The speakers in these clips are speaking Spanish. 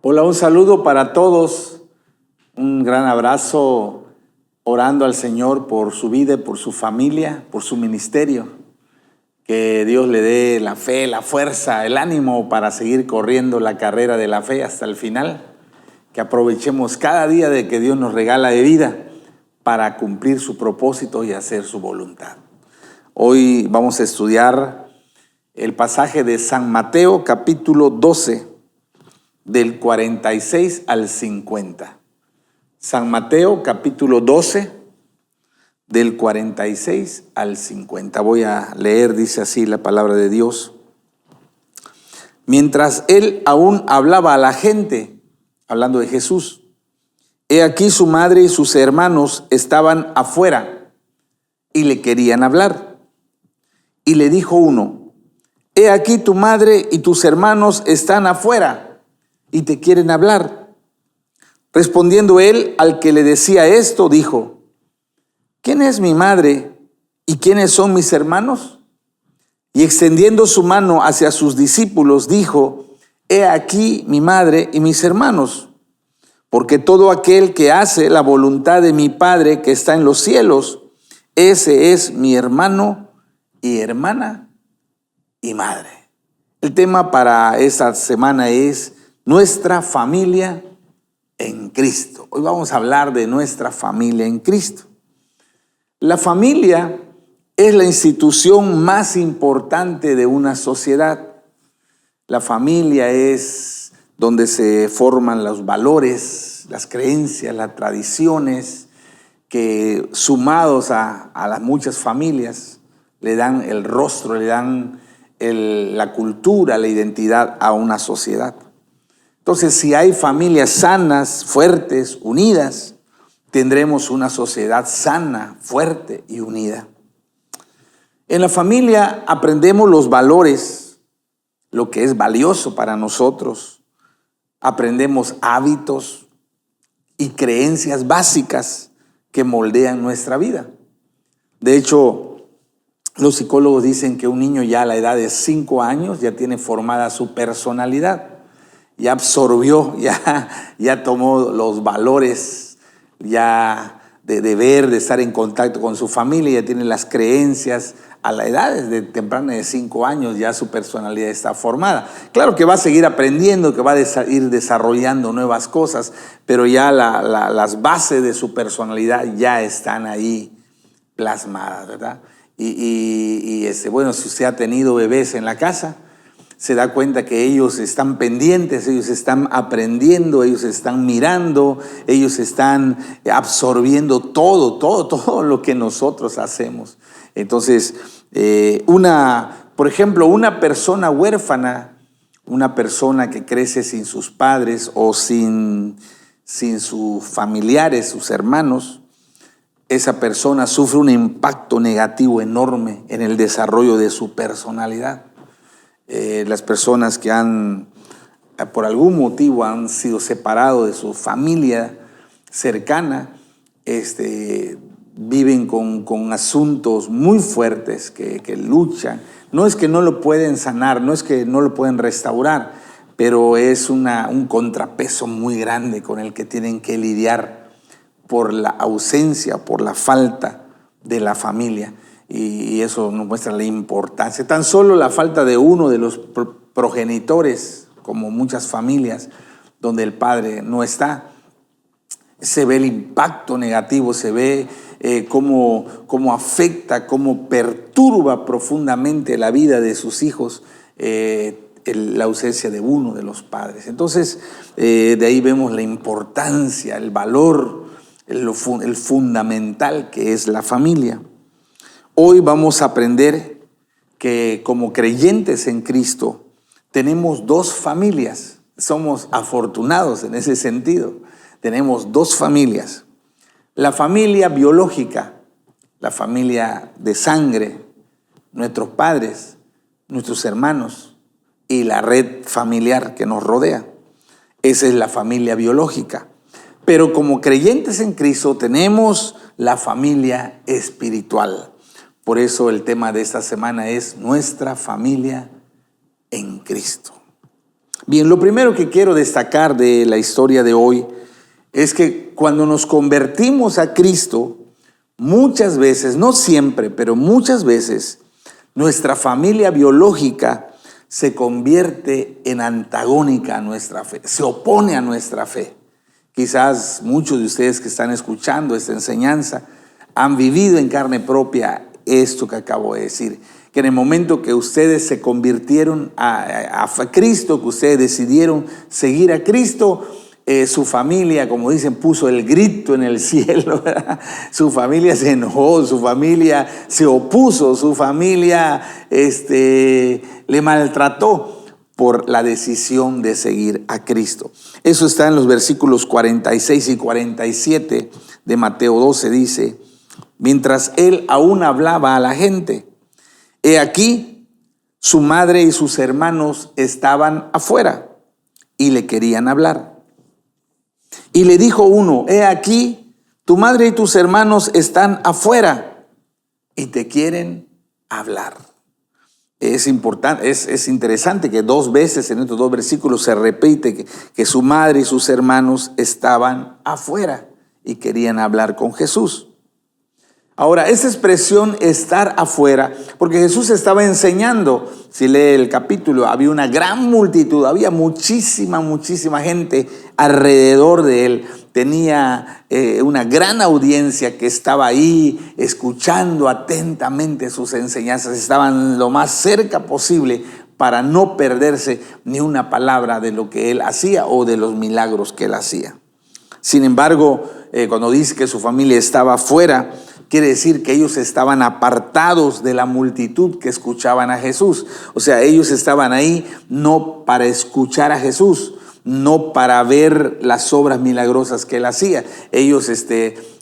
Hola, un saludo para todos, un gran abrazo, orando al Señor por su vida, por su familia, por su ministerio. Que Dios le dé la fe, la fuerza, el ánimo para seguir corriendo la carrera de la fe hasta el final. Que aprovechemos cada día de que Dios nos regala de vida para cumplir su propósito y hacer su voluntad. Hoy vamos a estudiar el pasaje de San Mateo, capítulo 12, del 46 al 50. San Mateo, capítulo 12, del 46 al 50. Voy a leer, dice así la palabra de Dios. Mientras él aún hablaba a la gente, hablando de Jesús, he aquí su madre y sus hermanos estaban afuera y le querían hablar. Y le dijo uno: he aquí tu madre y tus hermanos están afuera y te quieren hablar. Respondiendo él al que le decía esto, dijo: ¿quién es mi madre y quiénes son mis hermanos? Y extendiendo su mano hacia sus discípulos, dijo: he aquí mi madre y mis hermanos. Porque todo aquel que hace la voluntad de mi Padre que está en los cielos, ese es mi hermano y hermana y madre. El tema para esta semana es nuestra familia en Cristo. Hoy vamos a hablar de nuestra familia en Cristo. La familia es la institución más importante de una sociedad. La familia es donde se forman los valores, las creencias, las tradiciones, que sumados a las muchas familias le dan el rostro, le dan la cultura, la identidad a una sociedad. Entonces, si hay familias sanas, fuertes, unidas, tendremos una sociedad sana, fuerte y unida. En la familia aprendemos los valores, lo que es valioso para nosotros. Aprendemos hábitos y creencias básicas que moldean nuestra vida. De hecho, los psicólogos dicen que un niño ya a la edad de 5 años ya tiene formada su personalidad. Ya absorbió, ya tomó los valores, ya de ver, de estar en contacto con su familia, ya tiene las creencias. A la edad de temprana de 5 años ya su personalidad está formada. Claro que va a seguir aprendiendo, que va a ir desarrollando nuevas cosas, pero ya las bases de su personalidad ya están ahí plasmadas, ¿verdad? Bueno, si usted ha tenido bebés en la casa, se da cuenta que ellos están pendientes, ellos están aprendiendo, ellos están mirando, ellos están absorbiendo todo lo que nosotros hacemos. Entonces, por ejemplo, una persona huérfana, una persona que crece sin sus padres o sin sus familiares, sus hermanos, esa persona sufre un impacto negativo enorme en el desarrollo de su personalidad. Las personas que por algún motivo han sido separados de su familia cercana, viven con asuntos muy fuertes que luchan. No es que no lo pueden sanar, no es que no lo pueden restaurar, pero es un contrapeso muy grande con el que tienen que lidiar por la ausencia, por la falta de la familia. Y eso nos muestra la importancia. Tan solo la falta de uno de los progenitores, como muchas familias donde el padre no está, se ve el impacto negativo, se ve cómo afecta, cómo perturba profundamente la vida de sus hijos la ausencia de uno de los padres. Entonces, de ahí vemos la importancia, el valor, el fundamental que es la familia. Hoy vamos a aprender que como creyentes en Cristo tenemos 2 familias. Somos afortunados en ese sentido. Tenemos 2 familias. La familia biológica, la familia de sangre, nuestros padres, nuestros hermanos y la red familiar que nos rodea. Esa es la familia biológica. Pero como creyentes en Cristo tenemos la familia espiritual. Por eso el tema de esta semana es nuestra familia en Cristo. Bien, lo primero que quiero destacar de la historia de hoy es que cuando nos convertimos a Cristo, muchas veces, no siempre, pero muchas veces, nuestra familia biológica se convierte en antagónica a nuestra fe, se opone a nuestra fe. Quizás muchos de ustedes que están escuchando esta enseñanza han vivido en carne propia esto que acabo de decir, que en el momento que ustedes se convirtieron a Cristo, que ustedes decidieron seguir a Cristo, su familia, como dicen, puso el grito en el cielo, ¿verdad? Su familia se enojó, su familia se opuso, su familia le maltrató por la decisión de seguir a Cristo. Eso está en los versículos 46 y 47 de Mateo 12, dice: mientras él aún hablaba a la gente, he aquí, su madre y sus hermanos estaban afuera y le querían hablar. Y le dijo uno: he aquí, tu madre y tus hermanos están afuera y te quieren hablar. Es importante, es interesante que dos veces en estos dos versículos se repite que su madre y sus hermanos estaban afuera y querían hablar con Jesús. Ahora, esa expresión estar afuera, porque Jesús estaba enseñando, si lee el capítulo, había una gran multitud, había muchísima gente alrededor de él. Tenía una gran audiencia que estaba ahí escuchando atentamente sus enseñanzas. Estaban lo más cerca posible para no perderse ni una palabra de lo que él hacía o de los milagros que él hacía. Sin embargo, cuando dice que su familia estaba afuera, quiere decir que ellos estaban apartados de la multitud que escuchaban a Jesús. O sea, ellos estaban ahí no para escuchar a Jesús, no para ver las obras milagrosas que él hacía. Ellos,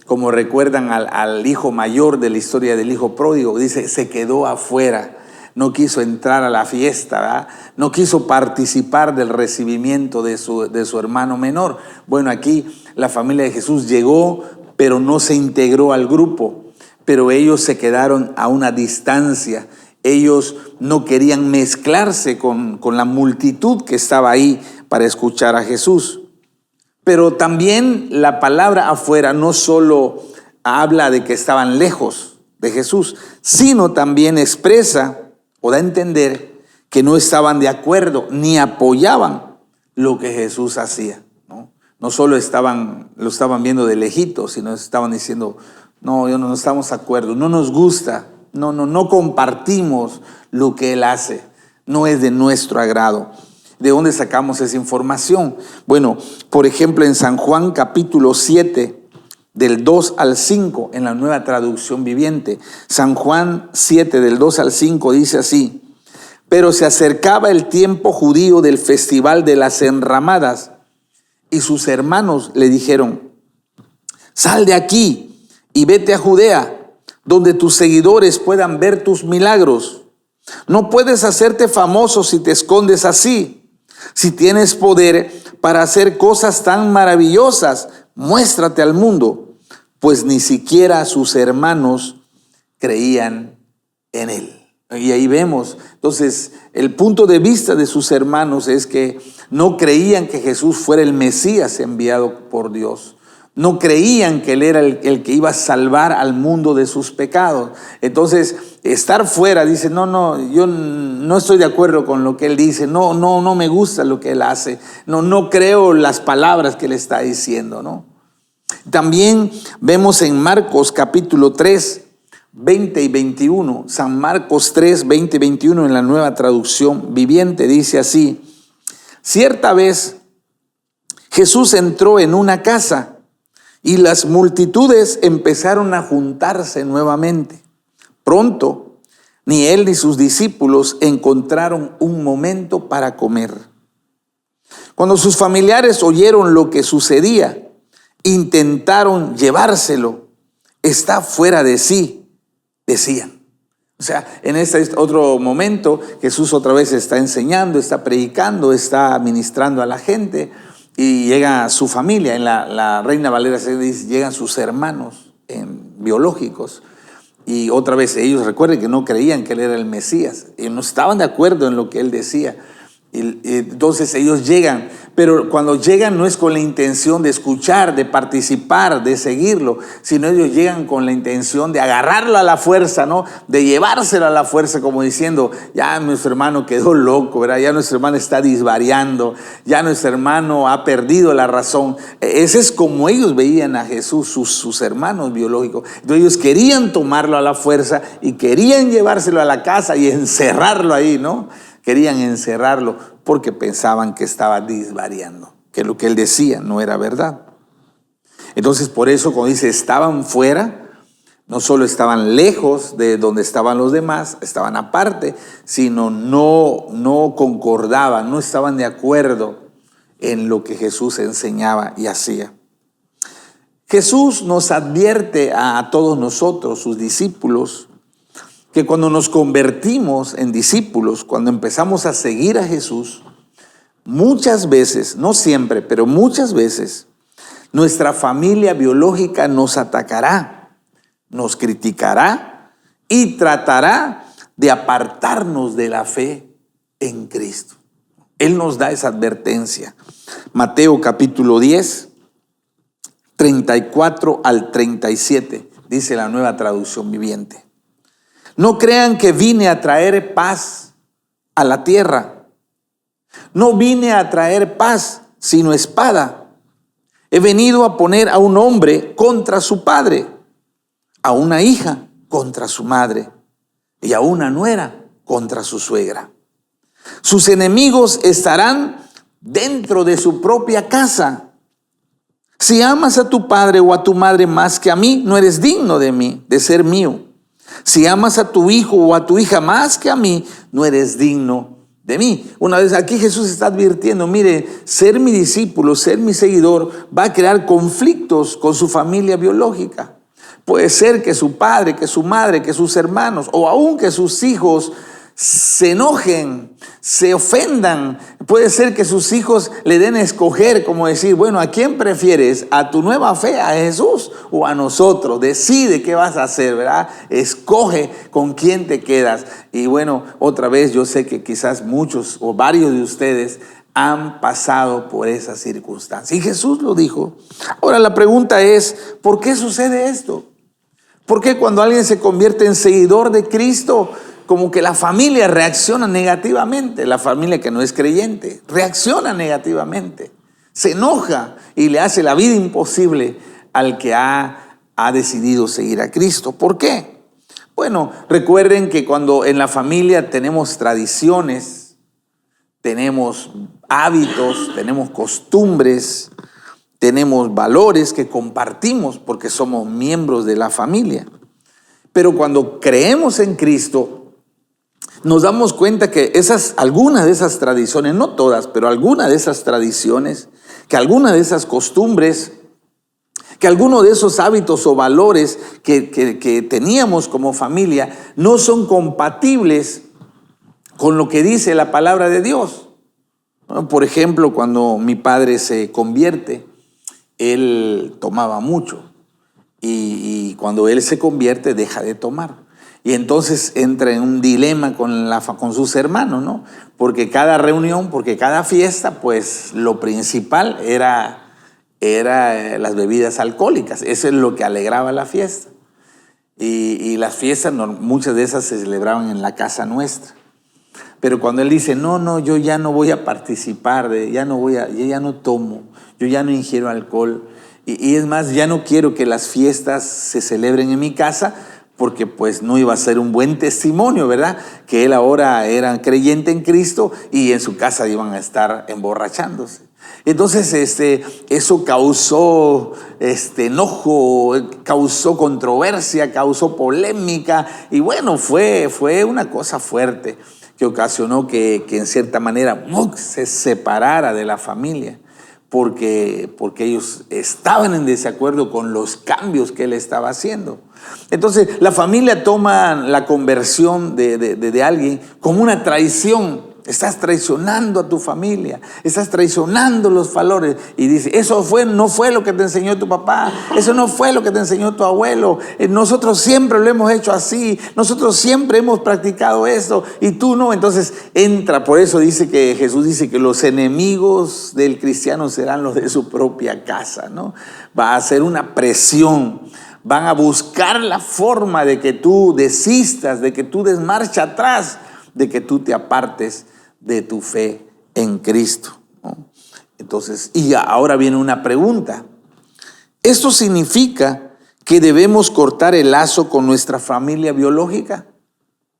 como recuerdan al hijo mayor de la historia del hijo pródigo, dice, se quedó afuera. No quiso entrar a la fiesta, ¿verdad? No quiso participar del recibimiento de su hermano menor. Bueno, aquí la familia de Jesús llegó, pero no se integró al grupo. Pero ellos se quedaron a una distancia. Ellos no querían mezclarse con la multitud que estaba ahí para escuchar a Jesús. Pero también la palabra afuera no solo habla de que estaban lejos de Jesús, sino también expresa o da a entender que no estaban de acuerdo ni apoyaban lo que Jesús hacía. No solo lo estaban viendo de lejitos, sino estaban diciendo, no estamos de acuerdo, no nos gusta, no compartimos lo que él hace, no es de nuestro agrado. ¿De dónde sacamos esa información? Bueno, por ejemplo, en San Juan capítulo 7, del 2 al 5, en la Nueva Traducción Viviente. San Juan 7, del 2 al 5, dice así: pero se acercaba el tiempo judío del festival de las enramadas, y sus hermanos le dijeron: sal de aquí y vete a Judea, donde tus seguidores puedan ver tus milagros. No puedes hacerte famoso si te escondes así. Si tienes poder para hacer cosas tan maravillosas, muéstrate al mundo. Pues ni siquiera sus hermanos creían en él. Y ahí vemos, entonces, el punto de vista de sus hermanos es que no creían que Jesús fuera el Mesías enviado por Dios. No creían que él era el que iba a salvar al mundo de sus pecados. Entonces, estar fuera, dice, yo no estoy de acuerdo con lo que él dice, no me gusta lo que él hace, no creo las palabras que él está diciendo, ¿no? También vemos en Marcos capítulo 3, 20 y 21, San Marcos 3, 20 y 21 en la Nueva Traducción Viviente, dice así: cierta vez Jesús entró en una casa y las multitudes empezaron a juntarse nuevamente. Pronto, ni él ni sus discípulos encontraron un momento para comer. Cuando sus familiares oyeron lo que sucedía, intentaron llevárselo. Está fuera de sí, decían. O sea, en este otro momento, Jesús otra vez está enseñando, está predicando, está ministrando a la gente. Y llega su familia, en la Reina Valera se dice, llegan sus hermanos biológicos. Y otra vez ellos recuerden que no creían que él era el Mesías. Y no estaban de acuerdo en lo que él decía. Y entonces ellos llegan, pero cuando llegan no es con la intención de escuchar, de participar, de seguirlo, sino ellos llegan con la intención de agarrarlo a la fuerza, ¿no? De llevárselo a la fuerza, como diciendo, ya nuestro hermano quedó loco, ¿verdad? Ya nuestro hermano está disvariando, ya nuestro hermano ha perdido la razón. Ese es como ellos veían a Jesús, sus hermanos biológicos. Entonces ellos querían tomarlo a la fuerza y querían llevárselo a la casa y encerrarlo ahí, ¿no? Querían encerrarlo porque pensaban que estaba disvariando, que lo que él decía no era verdad. Entonces, por eso cuando dice estaban fuera, no solo estaban lejos de donde estaban los demás, estaban aparte, sino no concordaban, no estaban de acuerdo en lo que Jesús enseñaba y hacía. Jesús nos advierte a todos nosotros, sus discípulos, que cuando nos convertimos en discípulos, cuando empezamos a seguir a Jesús, muchas veces, no siempre, pero muchas veces, nuestra familia biológica nos atacará, nos criticará y tratará de apartarnos de la fe en Cristo. Él nos da esa advertencia. Mateo capítulo 10, 34 al 37, dice la Nueva Traducción Viviente. No crean que vine a traer paz a la tierra. No vine a traer paz, sino espada. He venido a poner a un hombre contra su padre, a una hija contra su madre y a una nuera contra su suegra. Sus enemigos estarán dentro de su propia casa. Si amas a tu padre o a tu madre más que a mí, no eres digno de mí, de ser mío. Si amas a tu hijo o a tu hija más que a mí, no eres digno de mí. Una vez aquí Jesús está advirtiendo, mire, ser mi discípulo, ser mi seguidor, va a crear conflictos con su familia biológica. Puede ser que su padre, que su madre, que sus hermanos o aún que sus hijos se enojen, se ofendan. Puede ser que sus hijos le den a escoger, como decir, bueno, ¿a quién prefieres? ¿A tu nueva fe, a Jesús o a nosotros? Decide qué vas a hacer, ¿verdad? Escoge con quién te quedas. Y bueno, otra vez yo sé que quizás muchos o varios de ustedes han pasado por esa circunstancia. Y Jesús lo dijo. Ahora la pregunta es, ¿por qué sucede esto? ¿Por qué cuando alguien se convierte en seguidor de Cristo, como que la familia reacciona negativamente? La familia que no es creyente reacciona negativamente, se enoja y le hace la vida imposible al que ha decidido seguir a Cristo. ¿Por qué? Bueno, recuerden que cuando en la familia tenemos tradiciones, tenemos hábitos, tenemos costumbres, tenemos valores que compartimos porque somos miembros de la familia. Pero cuando creemos en Cristo, nos damos cuenta que algunas de esas tradiciones, no todas, pero algunas de esas tradiciones, que algunas de esas costumbres, que algunos de esos hábitos o valores que teníamos como familia no son compatibles con lo que dice la palabra de Dios. Por ejemplo, cuando mi padre se convierte, él tomaba mucho y cuando él se convierte deja de tomar. Y entonces entra en un dilema con sus hermanos, ¿no? Porque cada reunión, porque cada fiesta, pues lo principal era las bebidas alcohólicas. Eso es lo que alegraba la fiesta. Y las fiestas, muchas de esas se celebraban en la casa nuestra. Pero cuando él dice, no, yo ya no voy a participar, yo ya no tomo, yo ya no ingiero alcohol. Y es más, ya no quiero que las fiestas se celebren en mi casa, porque pues no iba a ser un buen testimonio, ¿verdad? Que él ahora era creyente en Cristo y en su casa iban a estar emborrachándose. Entonces eso causó enojo, causó controversia, causó polémica y bueno, fue una cosa fuerte que ocasionó que en cierta manera se separara de la familia. Porque ellos estaban en desacuerdo con los cambios que él estaba haciendo. Entonces la familia toma la conversión de alguien como una traición estás traicionando a tu familia, estás traicionando los valores. Y dice, no fue lo que te enseñó tu papá, eso no fue lo que te enseñó tu abuelo, nosotros siempre lo hemos hecho así, nosotros siempre hemos practicado esto y tú no. Entonces entra, por eso dice que Jesús dice que los enemigos del cristiano serán los de su propia casa, ¿no? Va a ser una presión. Van a buscar la forma de que tú desistas, de que tú des marcha atrás, de que tú te apartes de tu fe en Cristo, ¿no? Entonces, y ahora viene una pregunta. ¿Esto significa que debemos cortar el lazo con nuestra familia biológica?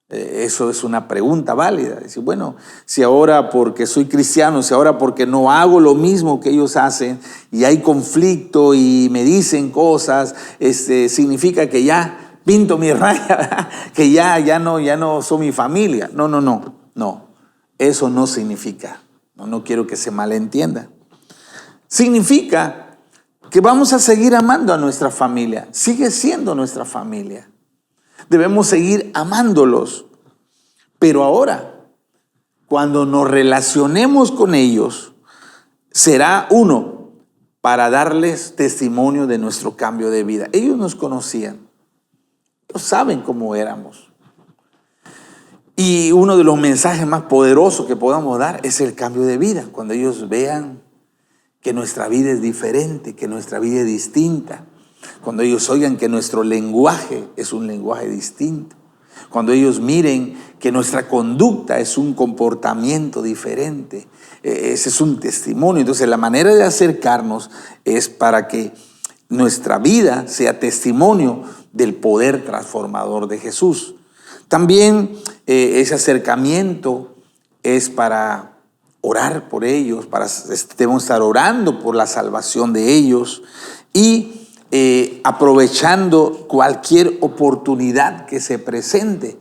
Eso es una pregunta válida. Dice, bueno, si ahora porque soy cristiano, si ahora porque no hago lo mismo que ellos hacen y hay conflicto y me dicen cosas, significa que ya pinto mi raya, que ya no son mi familia. No. Eso no significa. No quiero que se malentienda. Significa que vamos a seguir amando a nuestra familia. Sigue siendo nuestra familia. Debemos seguir amándolos. Pero ahora, cuando nos relacionemos con ellos, será para darles testimonio de nuestro cambio de vida. Ellos nos conocían. Ellos saben cómo éramos. Y uno de los mensajes más poderosos que podamos dar es el cambio de vida. Cuando ellos vean que nuestra vida es diferente, que nuestra vida es distinta. Cuando ellos oigan que nuestro lenguaje es un lenguaje distinto. Cuando ellos miren que nuestra conducta es un comportamiento diferente. Ese es un testimonio. Entonces la manera de acercarnos es para que nuestra vida sea testimonio del poder transformador de Jesús. También ese acercamiento es para orar por ellos, debemos estar orando por la salvación de ellos y aprovechando cualquier oportunidad que se presente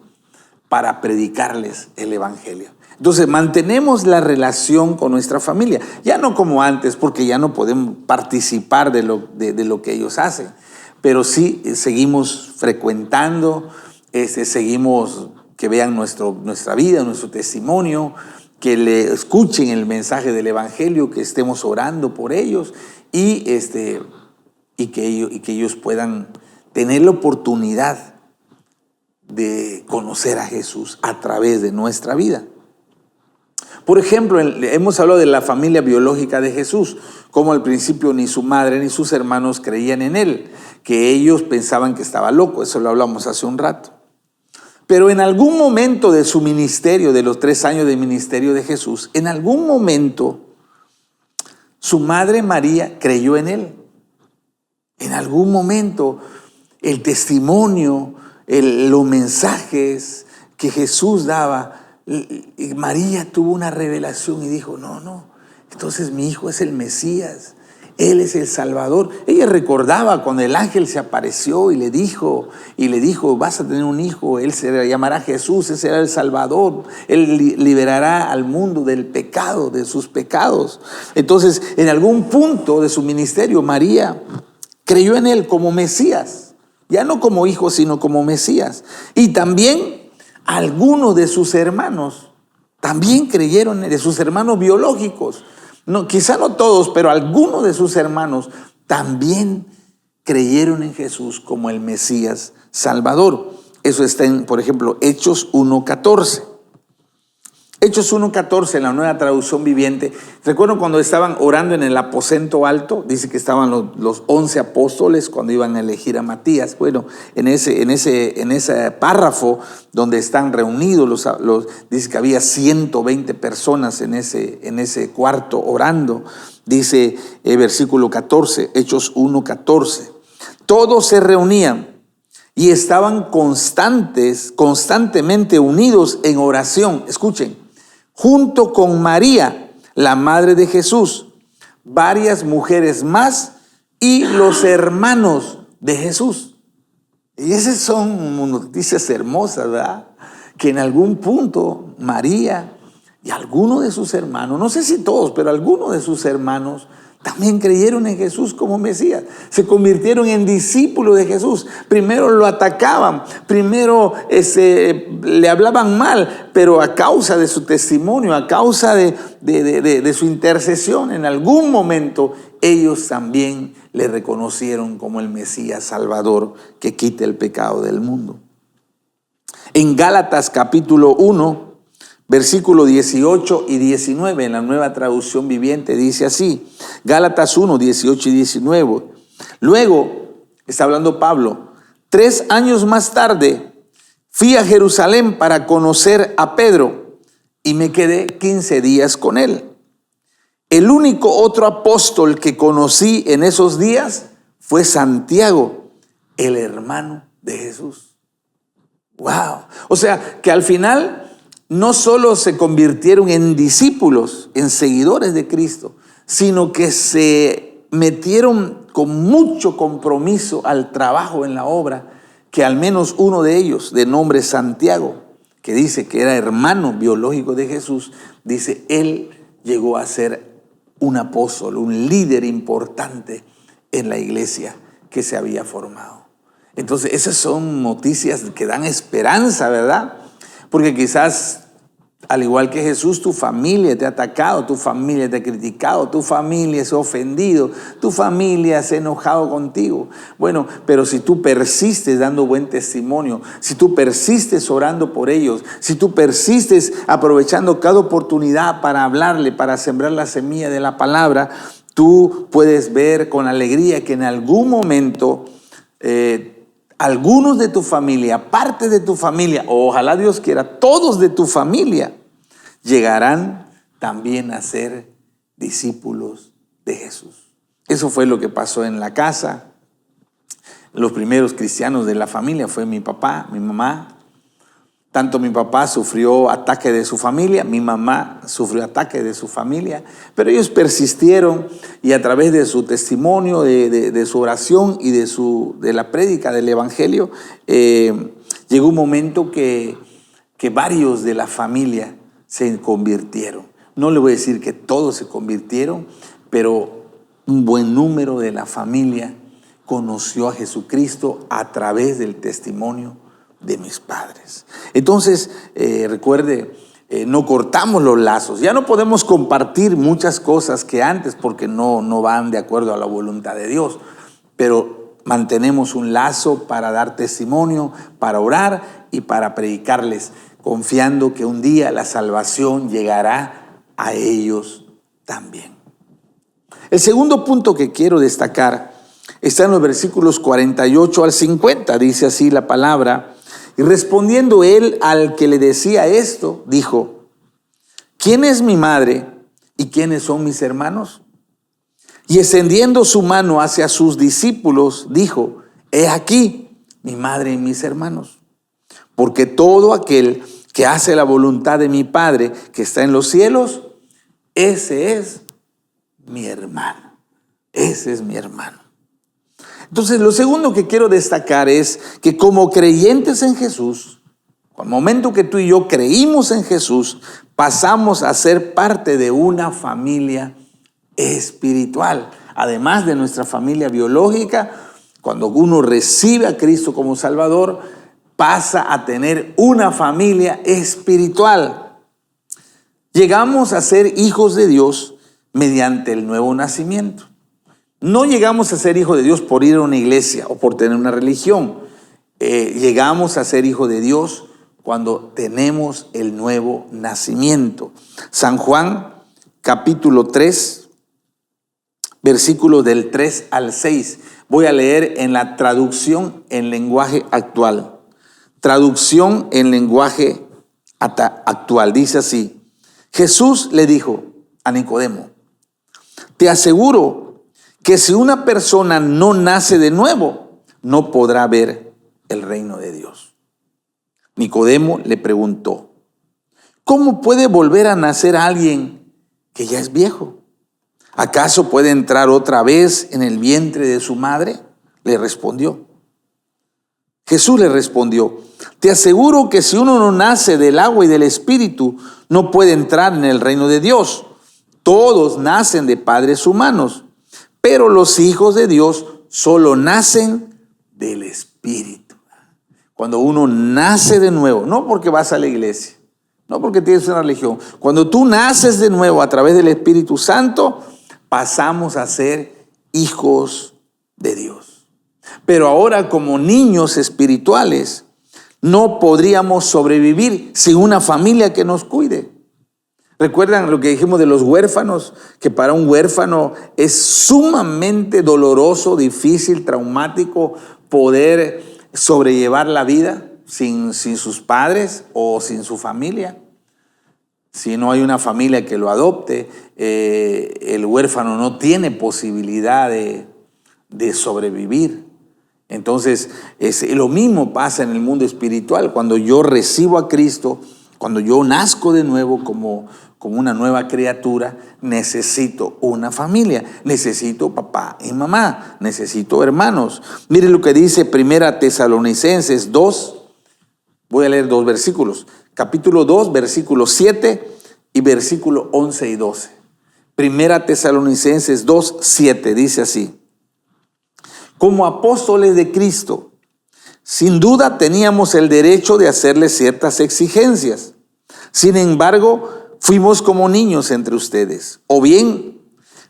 para predicarles el evangelio. Entonces mantenemos la relación con nuestra familia, ya no como antes, porque ya no podemos participar de lo que ellos hacen, pero sí seguimos frecuentando, seguimos que vean nuestra vida, nuestro testimonio, que le escuchen el mensaje del evangelio, que estemos orando por ellos y que ellos puedan tener la oportunidad de conocer a Jesús a través de nuestra vida. Por ejemplo, hemos hablado de la familia biológica de Jesús, como al principio ni su madre ni sus hermanos creían en él, que ellos pensaban que estaba loco, eso lo hablamos hace un rato. Pero en algún momento de su ministerio, de los 3 años de ministerio de Jesús, en algún momento su madre María creyó en él. En algún momento el testimonio, los mensajes que Jesús daba, María tuvo una revelación y dijo, no, entonces mi hijo es el Mesías, Él es el Salvador. Ella recordaba cuando el ángel se apareció y le dijo, vas a tener un hijo, él se llamará Jesús, ese será el Salvador, él liberará al mundo del pecado, de sus pecados. Entonces, en algún punto de su ministerio, María creyó en él como Mesías, ya no como hijo, sino como Mesías. Y también algunos de sus hermanos también creyeron, de sus hermanos biológicos. No, quizá no todos, pero algunos de sus hermanos también creyeron en Jesús como el Mesías Salvador. Eso está en, por ejemplo, Hechos 1:14. Hechos 1:14 en la Nueva Traducción Viviente. Recuerdo cuando estaban orando en el aposento alto, dice que estaban los 11 apóstoles cuando iban a elegir a Matías. Bueno, en ese párrafo donde están reunidos, dice que había 120 personas en ese cuarto orando. Dice versículo 14, Hechos 1:14. Todos se reunían y estaban constantemente unidos en oración. Escuchen. Junto con María, la madre de Jesús, varias mujeres más y los hermanos de Jesús. Y esas son noticias hermosas, ¿verdad? Que en algún punto María y algunos de sus hermanos, no sé si todos, pero algunos de sus hermanos también creyeron en Jesús como Mesías. Se convirtieron en discípulos de Jesús. Primero lo atacaban, primero le hablaban mal, pero a causa de su testimonio, a causa de su intercesión, en algún momento ellos también le reconocieron como el Mesías Salvador que quita el pecado del mundo. En Gálatas capítulo 1, versículo 18 y 19, en la Nueva Traducción Viviente, dice así, Gálatas 1, 18 y 19. Luego, está hablando Pablo, 3 años más tarde, fui a Jerusalén para conocer a Pedro y me quedé 15 días con él. El único otro apóstol que conocí en esos días fue Santiago, el hermano de Jesús. ¡Wow! O sea, que al final no solo se convirtieron en discípulos, en seguidores de Cristo, sino que se metieron con mucho compromiso al trabajo en la obra, que al menos uno de ellos, de nombre Santiago, que dice que era hermano biológico de Jesús, dice, él llegó a ser un apóstol, un líder importante en la iglesia que se había formado. Entonces, esas son noticias que dan esperanza, ¿verdad? Porque quizás, al igual que Jesús, tu familia te ha atacado, tu familia te ha criticado, tu familia se ha ofendido, tu familia se ha enojado contigo. Bueno, pero si tú persistes dando buen testimonio, si tú persistes orando por ellos, si tú persistes aprovechando cada oportunidad para hablarle, para sembrar la semilla de la palabra, tú puedes ver con alegría que en algún momento algunos de tu familia, parte de tu familia, o ojalá Dios quiera, todos de tu familia, llegarán también a ser discípulos de Jesús. Eso fue lo que pasó en la casa. Los primeros cristianos de la familia fue mi papá, mi mamá. Tanto mi papá sufrió ataque de su familia, mi mamá sufrió ataque de su familia, pero ellos persistieron y a través de su testimonio, de su oración y de la prédica del evangelio, llegó un momento que varios de la familia se convirtieron. No le voy a decir que todos se convirtieron, pero un buen número de la familia conoció a Jesucristo a través del testimonio de mis padres. Entonces, recuerde, no cortamos los lazos. Ya no podemos compartir muchas cosas que antes porque no van de acuerdo a la voluntad de Dios, pero mantenemos un lazo para dar testimonio, para orar y para predicarles, confiando que un día la salvación llegará a ellos también. El segundo punto que quiero destacar está en los versículos 48 al 50. Dice así la palabra: y respondiendo él al que le decía esto, dijo: ¿quién es mi madre y quiénes son mis hermanos? Y extendiendo su mano hacia sus discípulos, dijo: he aquí mi madre y mis hermanos. Porque todo aquel que hace la voluntad de mi Padre que está en los cielos, ese es mi hermano. Ese es mi hermano. Entonces, lo segundo que quiero destacar es que como creyentes en Jesús, al momento que tú y yo creímos en Jesús, pasamos a ser parte de una familia espiritual. Además de nuestra familia biológica, cuando uno recibe a Cristo como Salvador, pasa a tener una familia espiritual. Llegamos a ser hijos de Dios mediante el nuevo nacimiento. No llegamos a ser hijos de Dios por ir a una iglesia o por tener una religión. Llegamos a ser hijos de Dios cuando tenemos el nuevo nacimiento. San Juan, capítulo 3, versículos del 3 al 6. Voy a leer en la traducción en lenguaje actual. Traducción en lenguaje actual. Dice así: Jesús le dijo a Nicodemo: te aseguro que si una persona no nace de nuevo, no podrá ver el reino de Dios. Nicodemo le preguntó: ¿cómo puede volver a nacer alguien que ya es viejo? ¿Acaso puede entrar otra vez en el vientre de su madre? Le respondió. Jesús le respondió: te aseguro que si uno no nace del agua y del espíritu, no puede entrar en el reino de Dios. Todos nacen de padres humanos, pero los hijos de Dios solo nacen del Espíritu. Cuando uno nace de nuevo, no porque vas a la iglesia, no porque tienes una religión. Cuando tú naces de nuevo a través del Espíritu Santo, pasamos a ser hijos de Dios. Pero ahora, como niños espirituales, no podríamos sobrevivir sin una familia que nos cuide. ¿Recuerdan lo que dijimos de los huérfanos? Que para un huérfano es sumamente doloroso, difícil, traumático poder sobrellevar la vida sin sus padres o sin su familia. Si no hay una familia que lo adopte, el huérfano no tiene posibilidad de sobrevivir. Entonces, lo mismo pasa en el mundo espiritual. Cuando yo recibo a Cristo, cuando yo nazco de nuevo como una nueva criatura, necesito una familia, necesito papá y mamá, necesito hermanos. Mire lo que dice 1 Tesalonicenses 2, voy a leer 2 versículos, capítulo 2, versículo 7 y versículo 11 y 12. 1 Tesalonicenses 2, 7 dice así: como apóstoles de Cristo, sin duda teníamos el derecho de hacerle ciertas exigencias. Sin embargo, fuimos como niños entre ustedes, o bien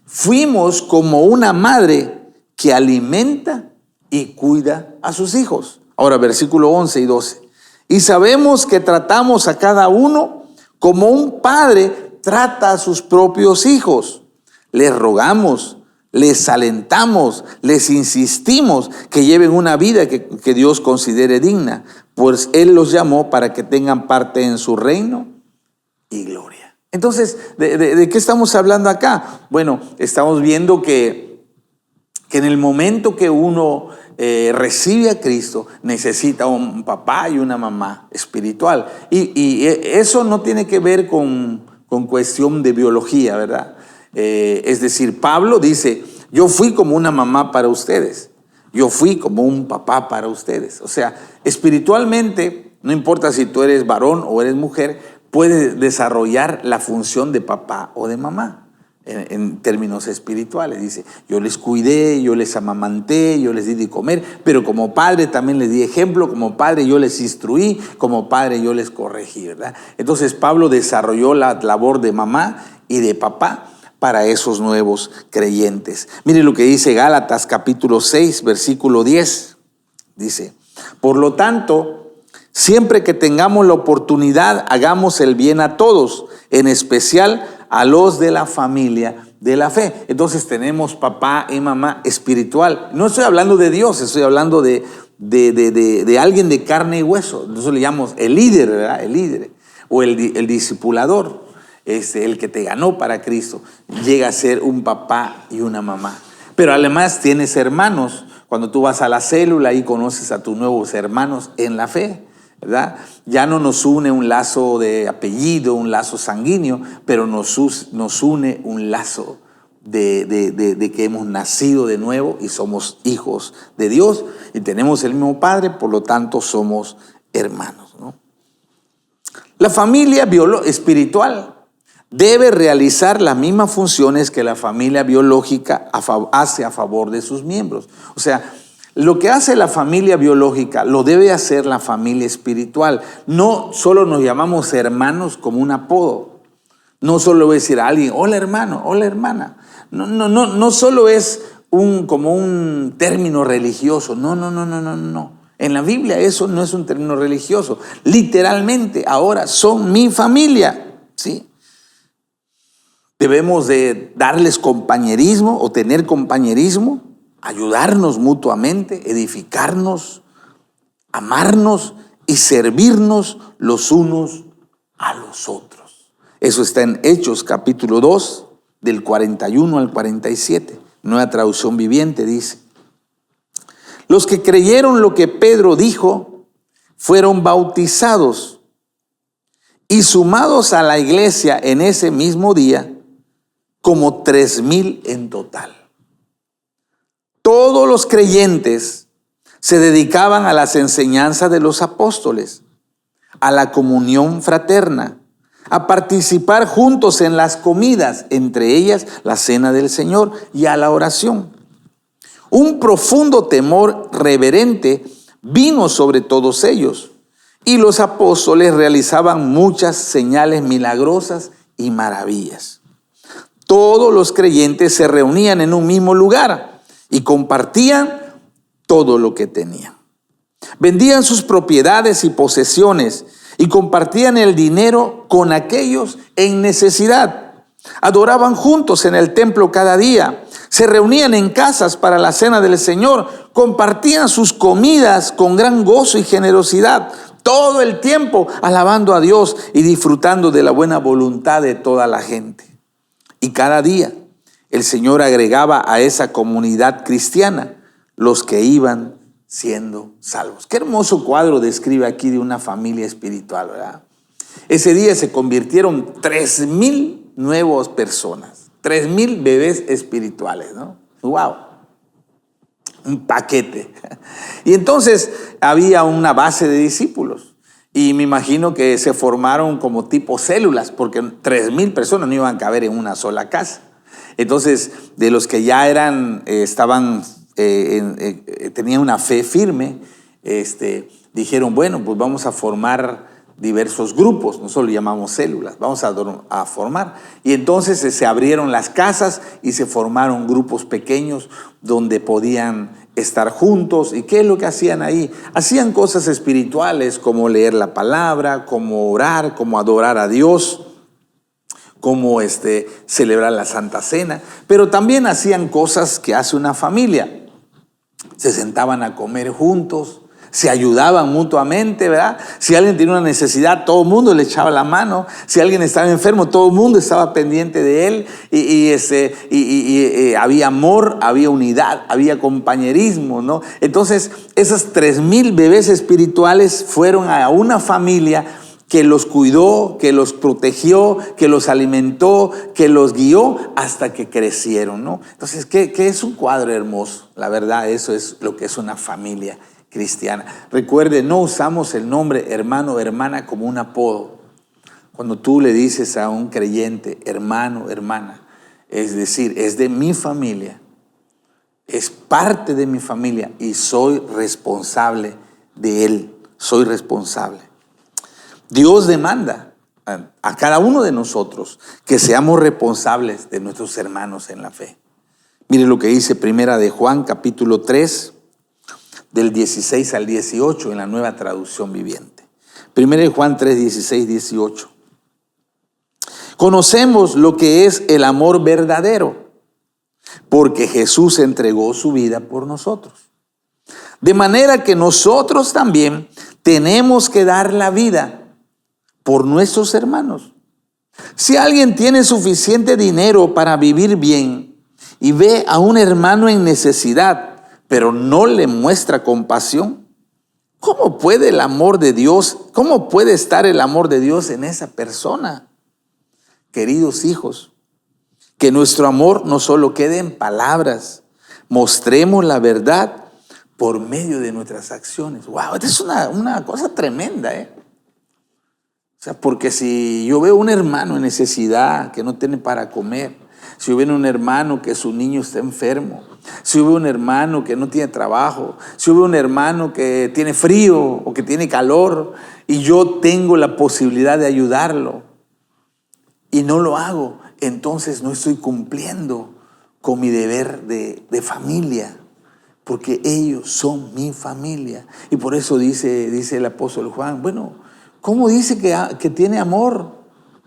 fuimos como una madre que alimenta y cuida a sus hijos. Ahora, versículo 11 y 12. Y sabemos que tratamos a cada uno como un padre trata a sus propios hijos. Les rogamos, les alentamos, les insistimos que lleven una vida que Dios considere digna, pues Él los llamó para que tengan parte en su reino y gloria. Entonces, ¿de qué estamos hablando acá? Bueno, estamos viendo que en el momento que uno recibe a Cristo, necesita un papá y una mamá espiritual. Y eso no tiene que ver con cuestión de biología, ¿verdad? Es decir, Pablo dice, yo fui como una mamá para ustedes, yo fui como un papá para ustedes. O sea, espiritualmente, no importa si tú eres varón o eres mujer, puedes desarrollar la función de papá o de mamá en términos espirituales. Dice, yo les cuidé, yo les amamanté, yo les di de comer, pero como padre también les di ejemplo, como padre yo les instruí, como padre yo les corregí, ¿verdad? Entonces Pablo desarrolló la labor de mamá y de papá para esos nuevos creyentes. Mire lo que dice Gálatas capítulo 6, versículo 10. Dice, por lo tanto, siempre que tengamos la oportunidad, hagamos el bien a todos, en especial a los de la familia de la fe. Entonces tenemos papá y mamá espiritual. No estoy hablando de Dios, estoy hablando de alguien de carne y hueso. Nosotros le llamamos el líder, ¿verdad? El líder o el discipulador. El que te ganó para Cristo, llega a ser un papá y una mamá. Pero además tienes hermanos. Cuando tú vas a la célula y conoces a tus nuevos hermanos en la fe, ¿verdad? Ya no nos une un lazo de apellido, un lazo sanguíneo, pero nos une un lazo de que hemos nacido de nuevo y somos hijos de Dios y tenemos el mismo Padre, por lo tanto somos hermanos, ¿no? La familia espiritual debe realizar las mismas funciones que la familia biológica hace a favor de sus miembros. O sea, lo que hace la familia biológica lo debe hacer la familia espiritual. No solo nos llamamos hermanos como un apodo. No solo voy a decir a alguien, hola hermano, hola hermana. No solo es como un término religioso. No. En la Biblia eso no es un término religioso. Literalmente ahora son mi familia, ¿sí? Debemos de darles compañerismo o tener compañerismo, ayudarnos mutuamente, edificarnos, amarnos y servirnos los unos a los otros. Eso está en Hechos capítulo 2, del 41 al 47. Nueva Traducción Viviente dice: los que creyeron lo que Pedro dijo fueron bautizados y sumados a la iglesia en ese mismo día, como 3,000 en total. Todos los creyentes se dedicaban a las enseñanzas de los apóstoles, a la comunión fraterna, a participar juntos en las comidas, entre ellas la cena del Señor, y a la oración. Un profundo temor reverente vino sobre todos ellos, y los apóstoles realizaban muchas señales milagrosas y maravillas. Todos los creyentes se reunían en un mismo lugar y compartían todo lo que tenían. Vendían sus propiedades y posesiones y compartían el dinero con aquellos en necesidad. Adoraban juntos en el templo cada día. Se reunían en casas para la cena del Señor. Compartían sus comidas con gran gozo y generosidad. Todo el tiempo alabando a Dios y disfrutando de la buena voluntad de toda la gente. Y cada día el Señor agregaba a esa comunidad cristiana los que iban siendo salvos. Qué hermoso cuadro describe aquí de una familia espiritual, ¿verdad? Ese día se convirtieron 3,000 nuevas personas, 3,000 bebés espirituales, ¿no? ¡Wow! Un paquete. Y entonces había una base de discípulos. Y me imagino que se formaron como tipo células, porque 3,000 personas no iban a caber en una sola casa. Entonces, de los que ya tenían una fe firme, dijeron, bueno, pues vamos a formar diversos grupos, nosotros lo llamamos células, vamos a formar. Y entonces se abrieron las casas y se formaron grupos pequeños donde podían estar juntos. ¿Y qué es lo que hacían ahí? Hacían cosas espirituales como leer la palabra, como orar, como adorar a Dios, como celebrar la Santa Cena, pero también hacían cosas que hace una familia. Se sentaban a comer juntos, se ayudaban mutuamente, ¿verdad? Si alguien tenía una necesidad, todo el mundo le echaba la mano. Si alguien estaba enfermo, todo el mundo estaba pendiente de él. Y había amor, había unidad, había compañerismo, ¿no? Entonces, esas 3,000 bebés espirituales fueron a una familia que los cuidó, que los protegió, que los alimentó, que los guió hasta que crecieron, ¿no? Entonces, ¿qué es un cuadro hermoso? La verdad, eso es lo que es una familia cristiana. Recuerde, no usamos el nombre hermano o hermana como un apodo. Cuando tú le dices a un creyente hermano, hermana, es decir, es de mi familia, es parte de mi familia y soy responsable de él, soy responsable. Dios demanda a cada uno de nosotros que seamos responsables de nuestros hermanos en la fe. Mire lo que dice Primera de Juan, capítulo 3, del 16 al 18, en la Nueva Traducción Viviente. Primera de Juan 3, 16, 18. Conocemos lo que es el amor verdadero, porque Jesús entregó su vida por nosotros. De manera que nosotros también tenemos que dar la vida por nuestros hermanos. Si alguien tiene suficiente dinero para vivir bien y ve a un hermano en necesidad, pero no le muestra compasión, ¿cómo puede el amor de Dios, cómo puede estar el amor de Dios en esa persona? Queridos hijos, que nuestro amor no solo quede en palabras, mostremos la verdad por medio de nuestras acciones. ¡Wow! Esta es una cosa tremenda, ¿eh? O sea, porque si yo veo un hermano en necesidad, que no tiene para comer, si yo veo un hermano que su niño está enfermo, si yo veo un hermano que no tiene trabajo, si yo veo un hermano que tiene frío o que tiene calor y yo tengo la posibilidad de ayudarlo y no lo hago, entonces no estoy cumpliendo con mi deber de familia, porque ellos son mi familia. Y por eso dice el apóstol Juan, bueno, ¿cómo dice que tiene amor?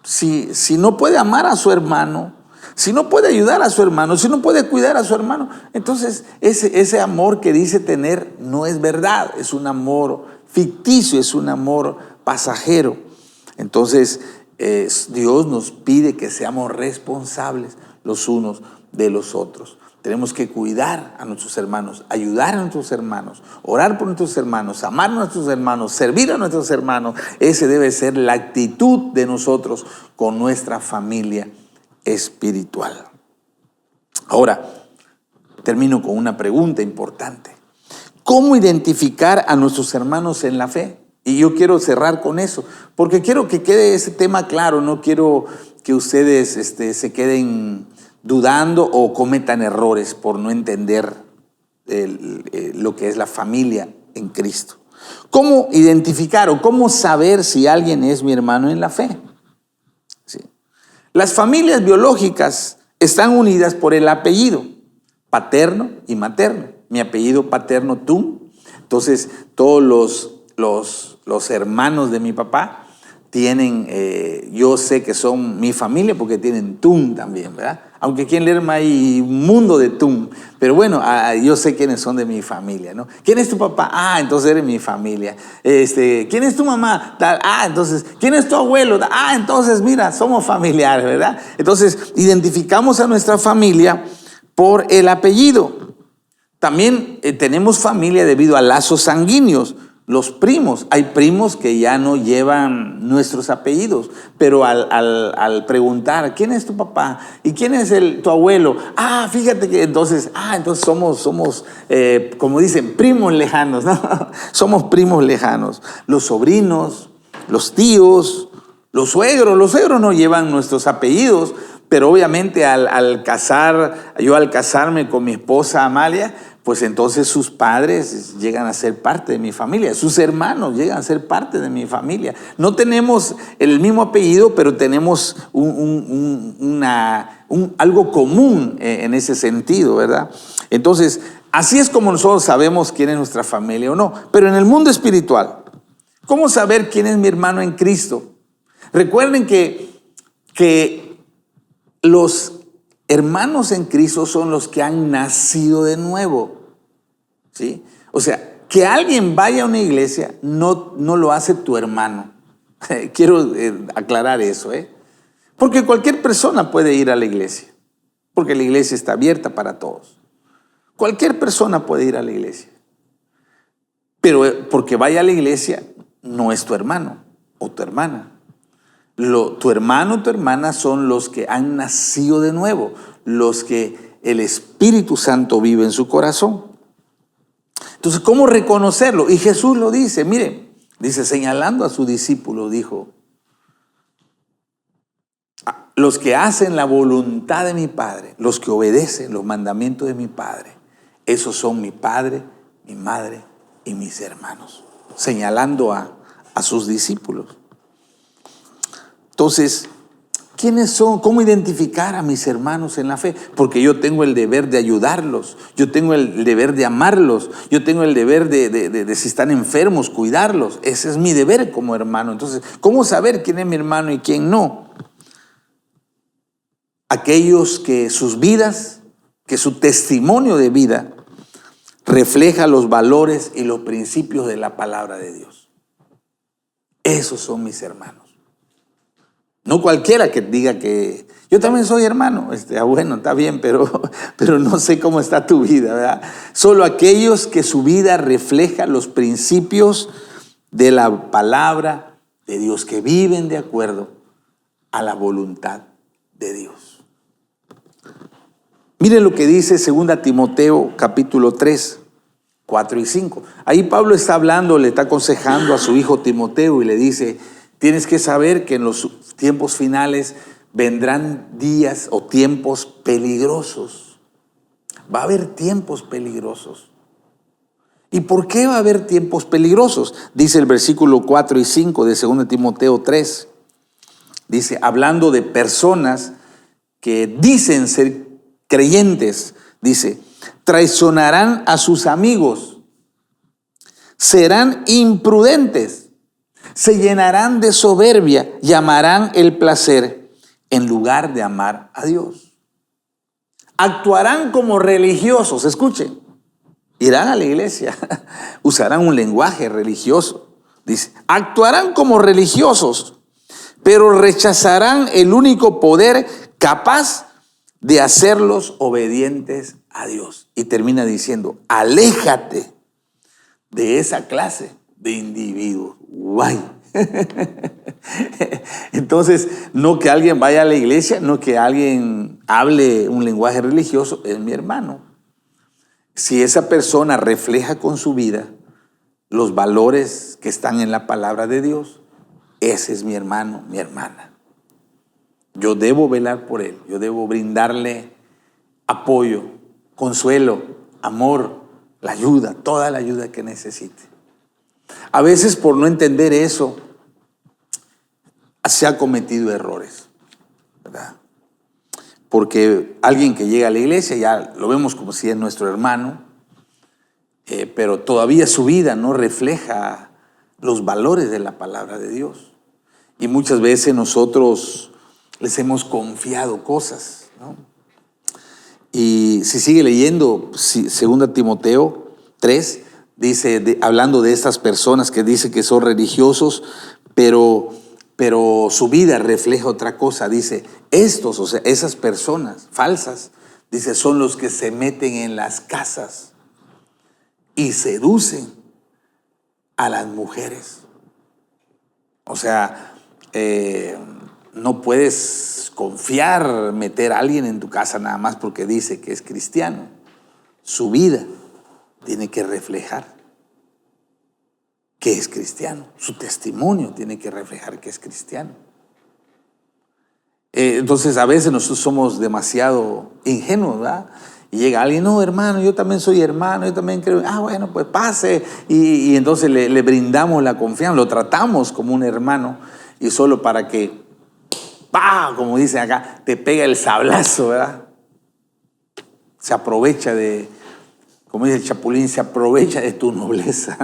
Si no puede amar a su hermano, si no puede ayudar a su hermano, si no puede cuidar a su hermano, entonces ese amor que dice tener no es verdad, es un amor ficticio, es un amor pasajero. Entonces Dios nos pide que seamos responsables los unos de los otros. Tenemos que cuidar a nuestros hermanos, ayudar a nuestros hermanos, orar por nuestros hermanos, amar a nuestros hermanos, servir a nuestros hermanos. Ese debe ser la actitud de nosotros con nuestra familia espiritual. Ahora, termino con una pregunta importante. ¿Cómo identificar a nuestros hermanos en la fe? Y yo quiero cerrar con eso, porque quiero que quede ese tema claro, no quiero que ustedes se queden dudando o cometan errores por no entender lo que es la familia en Cristo. ¿Cómo identificar o cómo saber si alguien es mi hermano en la fe? Sí. Las familias biológicas están unidas por el apellido paterno y materno. Mi apellido paterno, Tum. Entonces, todos los hermanos de mi papá tienen, yo sé que son mi familia porque tienen Tum también, ¿verdad? Aunque aquí en Lerma hay un mundo de Tum, pero bueno, yo sé quiénes son de mi familia, ¿no? ¿Quién es tu papá? Ah, entonces eres mi familia. ¿Quién es tu mamá? Tal. Ah, entonces, ¿quién es tu abuelo? Ah, entonces, mira, somos familiares, ¿verdad? Entonces, identificamos a nuestra familia por el apellido. También tenemos familia debido a lazos sanguíneos. Los primos, hay primos que ya no llevan nuestros apellidos, pero al preguntar, ¿quién es tu papá? ¿Y quién es tu abuelo? Ah, fíjate que entonces somos como dicen, primos lejanos, ¿no? Somos primos lejanos. Los sobrinos, los tíos, los suegros no llevan nuestros apellidos, pero obviamente al casarme con mi esposa Amalia, pues entonces sus padres llegan a ser parte de mi familia, sus hermanos llegan a ser parte de mi familia. No tenemos el mismo apellido, pero tenemos algo común en ese sentido, ¿verdad? Entonces, así es como nosotros sabemos quién es nuestra familia o no. Pero en el mundo espiritual, ¿cómo saber quién es mi hermano en Cristo? Recuerden que los hermanos en Cristo son los que han nacido de nuevo, ¿sí? O sea, que alguien vaya a una iglesia no lo hace tu hermano. Quiero aclarar eso, porque cualquier persona puede ir a la iglesia, porque la iglesia está abierta para todos. Cualquier persona puede ir a la iglesia, pero porque vaya a la iglesia no es tu hermano o tu hermana. Tu hermano o tu hermana son los que han nacido de nuevo, los que el Espíritu Santo vive en su corazón. Entonces, ¿cómo reconocerlo? Y Jesús lo dice, mire, dice, señalando a su discípulo, dijo, los que hacen la voluntad de mi Padre, los que obedecen los mandamientos de mi Padre, esos son mi Padre, mi madre y mis hermanos, señalando a sus discípulos. Entonces, ¿quiénes son? ¿Cómo identificar a mis hermanos en la fe? Porque yo tengo el deber de ayudarlos, yo tengo el deber de amarlos, yo tengo el deber de si están enfermos, cuidarlos. Ese es mi deber como hermano. Entonces, ¿cómo saber quién es mi hermano y quién no? Aquellos que sus vidas, que su testimonio de vida refleja los valores y los principios de la palabra de Dios. Esos son mis hermanos. No cualquiera que diga que yo también soy hermano. Bueno, está bien, pero no sé cómo está tu vida, ¿verdad? Solo aquellos que su vida refleja los principios de la palabra de Dios, que viven de acuerdo a la voluntad de Dios. Miren lo que dice 2 Timoteo capítulo 3, 4 y 5. Ahí Pablo está hablando, le está aconsejando a su hijo Timoteo y le dice, tienes que saber que en los tiempos finales vendrán días o tiempos peligrosos. Va a haber tiempos peligrosos. ¿Y por qué va a haber tiempos peligrosos? Dice el versículo 4 y 5 de 2 Timoteo 3. Dice, hablando de personas que dicen ser creyentes, dice, traicionarán a sus amigos, serán imprudentes, se llenarán de soberbia y amarán el placer en lugar de amar a Dios. Actuarán como religiosos, escuchen, irán a la iglesia, usarán un lenguaje religioso. Dice, actuarán como religiosos, pero rechazarán el único poder capaz de hacerlos obedientes a Dios. Y termina diciendo, aléjate de esa clase de individuos. Guay. Entonces, no que alguien vaya a la iglesia, no que alguien hable un lenguaje religioso, es mi hermano. Si esa persona refleja con su vida los valores que están en la palabra de Dios, ese es mi hermano, mi hermana. Yo debo velar por él, yo debo brindarle apoyo, consuelo, amor, la ayuda, toda la ayuda que necesite. A veces por no entender eso, se ha cometido errores, ¿verdad? Porque alguien que llega a la iglesia ya lo vemos como si es nuestro hermano, pero todavía su vida no refleja los valores de la palabra de Dios. Y muchas veces nosotros les hemos confiado cosas, ¿no? Y si sigue leyendo, 2 Timoteo 3, dice, hablando de estas personas que dice que son religiosos, pero su vida refleja otra cosa. Dice, estos, o sea, esas personas falsas, dice, son los que se meten en las casas y seducen a las mujeres. O sea, no puedes confiar, meter a alguien en tu casa nada más porque dice que es cristiano. Su vida tiene que reflejar que es cristiano. Su testimonio tiene que reflejar que es cristiano. Entonces a veces nosotros somos demasiado ingenuos, ¿verdad? Y llega alguien, no, hermano, yo también soy hermano, yo también creo, bueno, pues pase. Y entonces le brindamos la confianza, lo tratamos como un hermano, y solo para que, como dicen acá, te pega el sablazo, ¿verdad? Se aprovecha de, como dice el Chapulín, se aprovecha de tu nobleza.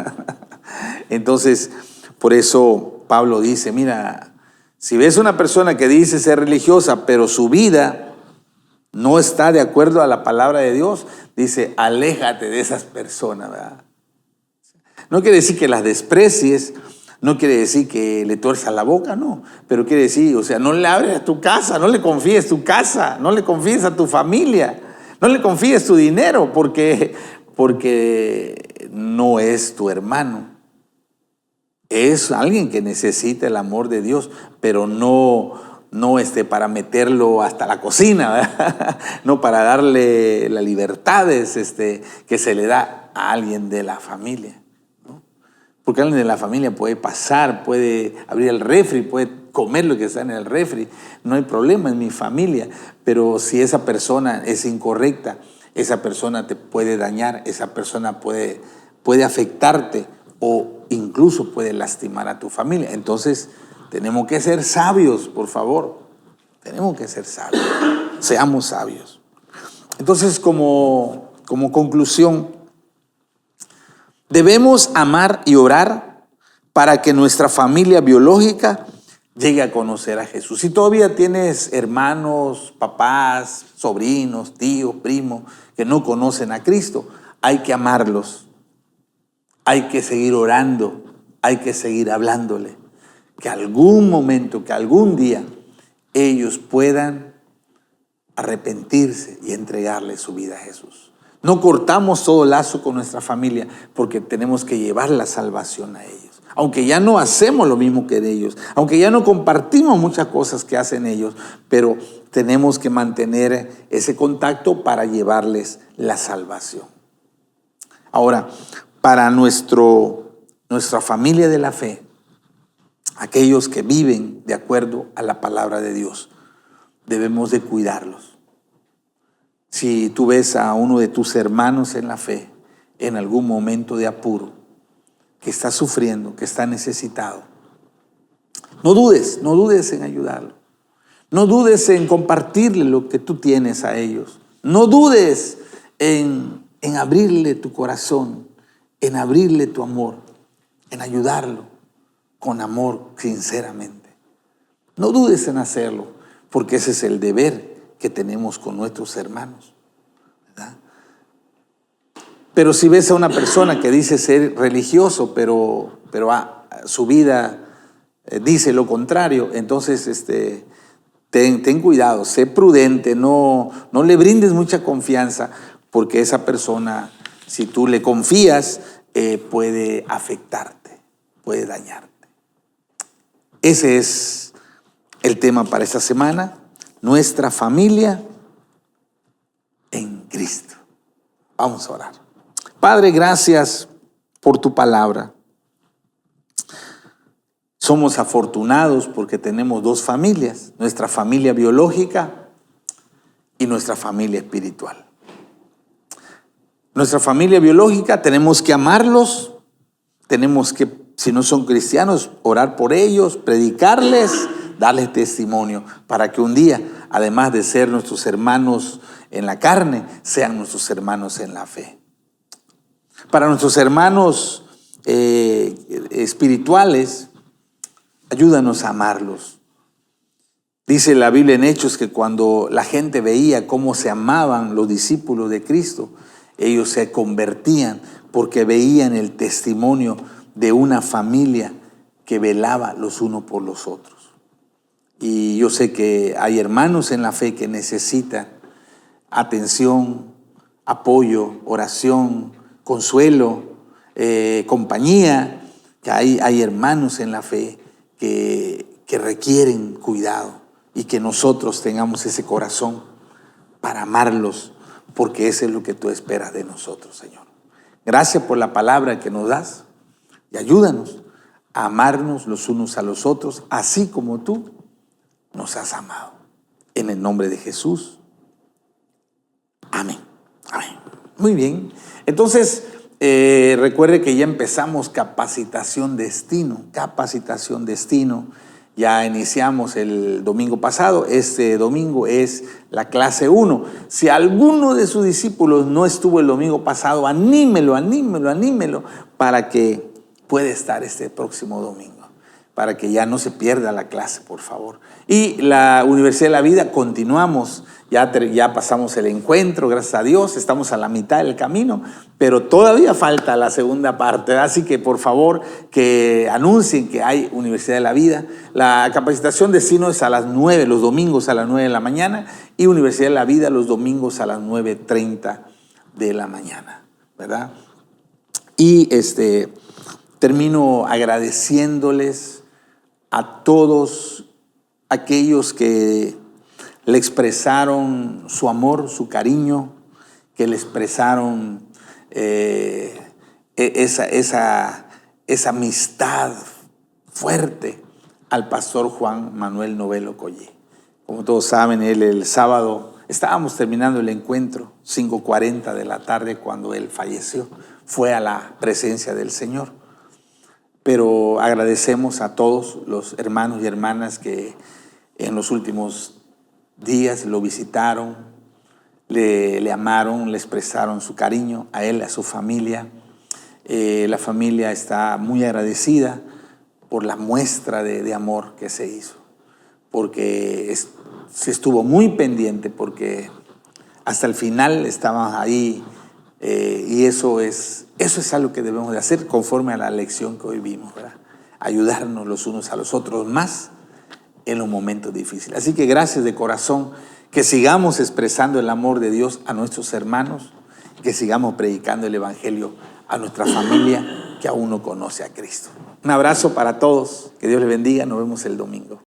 Entonces, por eso Pablo dice, mira, si ves una persona que dice ser religiosa, pero su vida no está de acuerdo a la palabra de Dios, dice, aléjate de esas personas, ¿verdad? No quiere decir que las desprecies, no quiere decir que le tuerzas la boca, no, pero quiere decir, o sea, no le abres a tu casa, no le confíes tu casa, no le confíes a tu familia, no le confíes tu dinero, porque no es tu hermano. Es alguien que necesita el amor de Dios, pero no para meterlo hasta la cocina, ¿verdad? No para darle las libertades que se le da a alguien de la familia, ¿no? Porque alguien de la familia puede pasar, puede abrir el refri, puede comer lo que está en el refri, no hay problema, en mi familia. Pero si esa persona es incorrecta, esa persona te puede dañar, esa persona puede afectarte o incluso puede lastimar a tu familia. Entonces tenemos que ser sabios, por favor. Tenemos que ser sabios. Seamos sabios. Entonces, como conclusión, debemos amar y orar para que nuestra familia biológica llegue a conocer a Jesús. Si todavía tienes hermanos, papás, sobrinos, tíos, primos que no conocen a Cristo, hay que amarlos. Hay que seguir orando, hay que seguir hablándole, que algún momento, que algún día ellos puedan arrepentirse y entregarle su vida a Jesús. No cortamos todo lazo con nuestra familia porque tenemos que llevar la salvación a ellos. Aunque ya no hacemos lo mismo que ellos, aunque ya no compartimos muchas cosas que hacen ellos, pero tenemos que mantener ese contacto para llevarles la salvación. Ahora, para nuestra familia de la fe, aquellos que viven de acuerdo a la palabra de Dios, debemos de cuidarlos. Si tú ves a uno de tus hermanos en la fe en algún momento de apuro, que está sufriendo, que está necesitado, no dudes en ayudarlo. No dudes en compartirle lo que tú tienes a ellos. No dudes en abrirle tu corazón, en abrirle tu amor, en ayudarlo con amor sinceramente. No dudes en hacerlo, porque ese es el deber que tenemos con nuestros hermanos, ¿verdad? Pero si ves a una persona que dice ser religioso, pero su vida dice lo contrario, entonces ten cuidado, sé prudente, no le brindes mucha confianza, porque esa persona, si tú le confías, puede afectarte, puede dañarte. Ese es el tema para esta semana, nuestra familia en Cristo. Vamos a orar. Padre, gracias por tu palabra. Somos afortunados porque tenemos dos familias, nuestra familia biológica y nuestra familia espiritual. Nuestra familia biológica tenemos que amarlos, tenemos que, si no son cristianos, orar por ellos, predicarles, darles testimonio, para que un día, además de ser nuestros hermanos en la carne, sean nuestros hermanos en la fe. Para nuestros hermanos espirituales, ayúdanos a amarlos. Dice la Biblia en Hechos que cuando la gente veía cómo se amaban los discípulos de Cristo, ellos se convertían porque veían el testimonio de una familia que velaba los unos por los otros. Y yo sé que hay hermanos en la fe que necesitan atención, apoyo, oración, consuelo, compañía, que hay hermanos en la fe que requieren cuidado y que nosotros tengamos ese corazón para amarlos, porque eso es lo que tú esperas de nosotros, Señor. Gracias por la palabra que nos das y ayúdanos a amarnos los unos a los otros, así como tú nos has amado. En el nombre de Jesús. Amén. Amén. Muy bien. Entonces, recuerde que ya empezamos capacitación destino. Capacitación destino. Ya iniciamos el domingo pasado. Este domingo es la clase 1. Si alguno de sus discípulos no estuvo el domingo pasado, anímelo para que pueda estar este próximo domingo, para que ya no se pierda la clase, por favor. Y la Universidad de la Vida continuamos, ya pasamos el encuentro, gracias a Dios, estamos a la mitad del camino, pero todavía falta la segunda parte, así que por favor que anuncien que hay Universidad de la Vida. La capacitación destino es a las 9, los domingos a las 9 de la mañana, y Universidad de la Vida los domingos a las 9:30 de la mañana, ¿verdad? Y termino agradeciéndoles a todos aquellos que le expresaron su amor, su cariño, que le expresaron esa amistad fuerte al pastor Juan Manuel Novelo Collé. Como todos saben, él el sábado estábamos terminando el encuentro, 5:40 de la tarde, cuando él falleció. Fue a la presencia del Señor. Pero agradecemos a todos los hermanos y hermanas que en los últimos días lo visitaron, le amaron, le expresaron su cariño a él, a su familia. La familia está muy agradecida por la muestra de amor que se hizo, porque se estuvo muy pendiente, porque hasta el final estaban ahí. Y eso es algo que debemos de hacer conforme a la lección que hoy vimos, ¿verdad? Ayudarnos los unos a los otros más en los momentos difíciles. Así que gracias de corazón, que sigamos expresando el amor de Dios a nuestros hermanos, que sigamos predicando el Evangelio a nuestra familia que aún no conoce a Cristo. Un abrazo para todos, que Dios les bendiga, nos vemos el domingo.